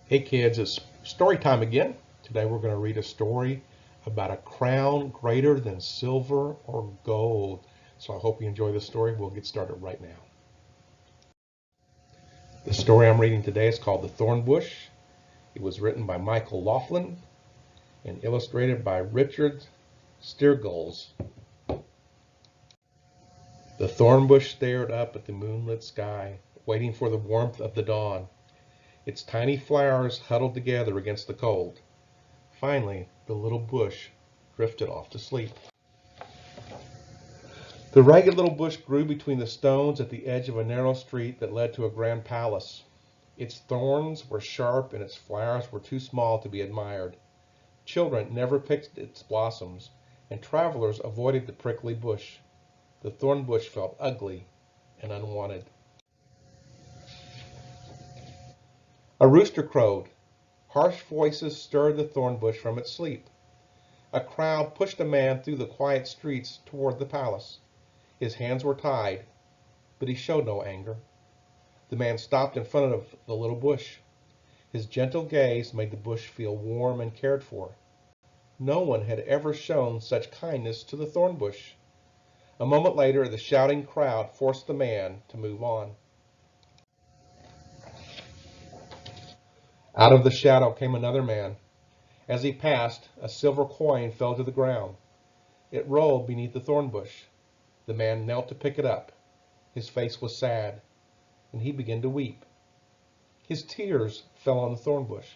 Hey kids, it's story time again. Today we're going to read a story about a crown greater than silver or gold. So I hope you enjoy this story. We'll get started right now. The story I'm reading today is called The Thornbush. It was written by Michael Laughlin and illustrated by Richard Steergulls. The thornbush stared up at the moonlit sky, waiting for the warmth of the dawn. Its tiny flowers huddled together against the cold. Finally, the little bush drifted off to sleep. The ragged little bush grew between the stones at the edge of a narrow street that led to a grand palace. Its thorns were sharp and its flowers were too small to be admired. Children never picked its blossoms, and travelers avoided the prickly bush. The thorn bush felt ugly and unwanted. A rooster crowed. Harsh voices stirred the thorn bush from its sleep. A crowd pushed a man through the quiet streets toward the palace. His hands were tied, but he showed no anger. The man stopped in front of the little bush. His gentle gaze made the bush feel warm and cared for. No one had ever shown such kindness to the thorn bush. A moment later, the shouting crowd forced the man to move on. Out of the shadow came another man. As he passed, a silver coin fell to the ground. It rolled beneath the thorn bush. The man knelt to pick it up. His face was sad, and he began to weep. His tears fell on the thorn bush.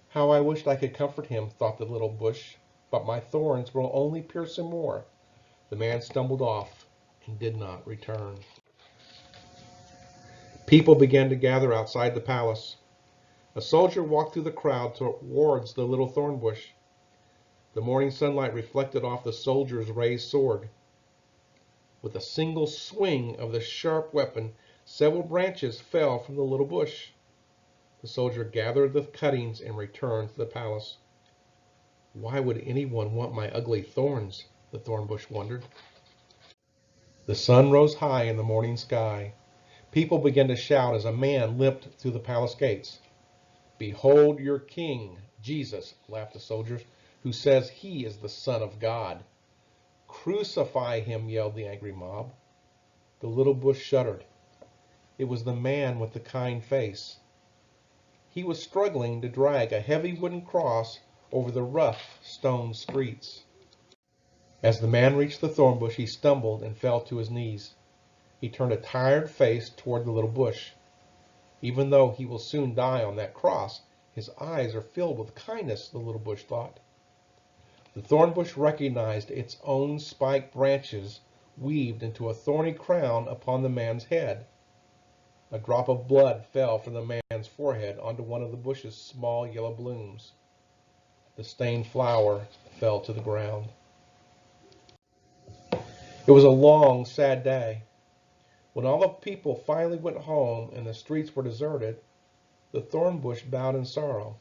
How I wished I could comfort him, thought the little bush, but my thorns will only pierce him more. The man stumbled off and did not return. People began to gather outside the palace. A soldier walked through the crowd towards the little thorn bush. The morning sunlight reflected off the soldier's raised sword. With a single swing of the sharp weapon, several branches fell from the little bush. The soldier gathered the cuttings and returned to the palace. Why would anyone want my ugly thorns? The thorn bush wondered. The sun rose high in the morning sky. People began to shout as a man limped through the palace gates. Behold your king, Jesus, laughed the soldiers, who says he is the Son of God. Crucify him, yelled the angry mob. The little bush shuddered. It was the man with the kind face. He was struggling to drag a heavy wooden cross over the rough stone streets. As the man reached the thorn bush, he stumbled and fell to his knees. He turned a tired face toward the little bush. Even though he will soon die on that cross, his eyes are filled with kindness, the little bush thought. The thorn bush recognized its own spiked branches weaved into a thorny crown upon the man's head. A drop of blood fell from the man's forehead onto one of the bush's small yellow blooms. The stained flower fell to the ground. It was a long, sad day. When all the people finally went home and the streets were deserted, the thorn bush bowed in sorrow.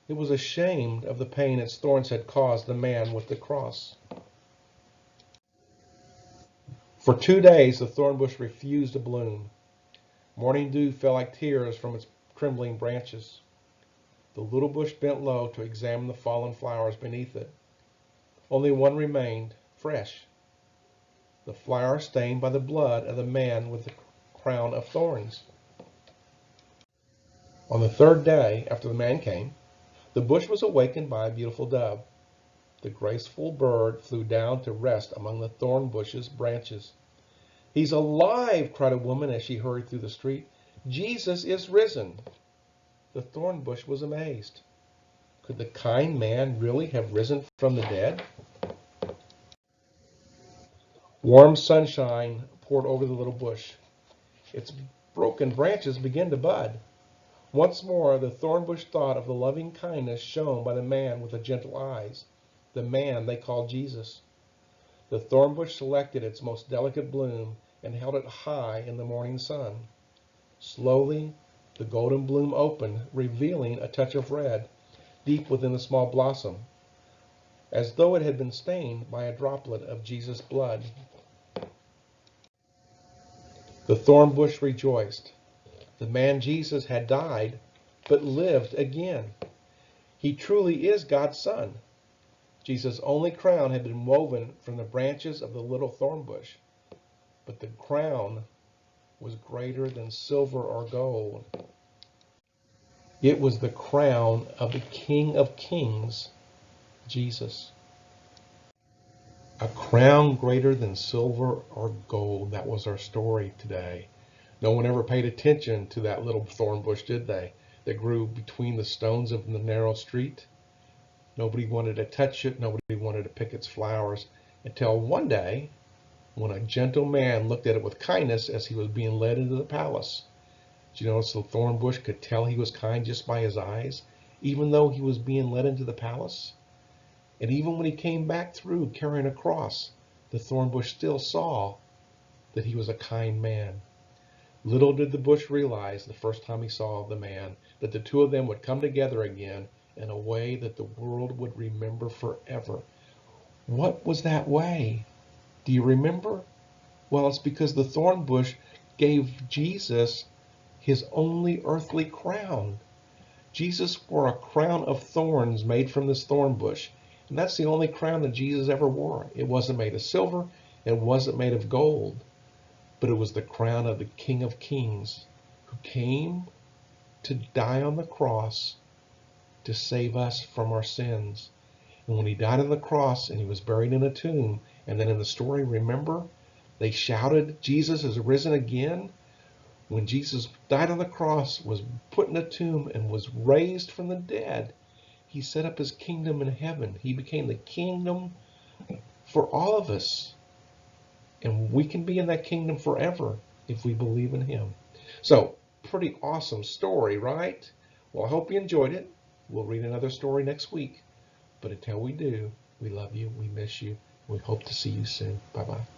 It was ashamed of the pain its thorns had caused the man with the cross. For 2 days, the thorn bush refused to bloom. Morning dew fell like tears from its trembling branches. The little bush bent low to examine the fallen flowers beneath it. Only one remained, fresh. The flower stained by the blood of the man with the crown of thorns. On the 3rd day after the man came, the bush was awakened by a beautiful dove. The graceful bird flew down to rest among the thorn bush's branches. He's alive, cried a woman as she hurried through the street. Jesus is risen. The thorn bush was amazed. Could the kind man really have risen from the dead? Warm sunshine poured over the little bush. Its broken branches began to bud. Once more, the thorn bush thought of the loving kindness shown by the man with the gentle eyes, the man they called Jesus. The thorn bush selected its most delicate bloom and held it high in the morning sun. Slowly, the golden bloom opened, revealing a touch of red deep within the small blossom, as though it had been stained by a droplet of Jesus' blood. The thorn bush rejoiced. The man Jesus had died, but lived again. He truly is God's Son. Jesus' only crown had been woven from the branches of the little thorn bush, but the crown was greater than silver or gold. It was the crown of the King of Kings, Jesus. A crown greater than silver or gold. That was our story today. No one ever paid attention to that little thorn bush, did they? That grew between the stones of the narrow street. Nobody wanted to touch it. Nobody wanted to pick its flowers until one day when a gentle man looked at it with kindness as he was being led into the palace. Did you notice the thorn bush could tell he was kind just by his eyes, even though he was being led into the palace? And even when he came back through carrying a cross, the thorn bush still saw that he was a kind man. Little did the bush realize the first time he saw the man that the two of them would come together again in a way that the world would remember forever. What was that way? Do you remember? Well, it's because the thorn bush gave Jesus his only earthly crown. Jesus wore a crown of thorns made from this thorn bush. And that's the only crown that Jesus ever wore. It wasn't made of silver. It wasn't made of gold. But it was the crown of the King of Kings who came to die on the cross to save us from our sins. And when he died on the cross and he was buried in a tomb, and then in the story, remember, they shouted, Jesus is risen again. When Jesus died on the cross, was put in a tomb, and was raised from the dead, he set up his kingdom in heaven. He became the kingdom for all of us. And we can be in that kingdom forever if we believe in him. So, pretty awesome story, right? Well, I hope you enjoyed it. We'll read another story next week. But until we do, we love you, we miss you, we hope to see you soon. Bye-bye.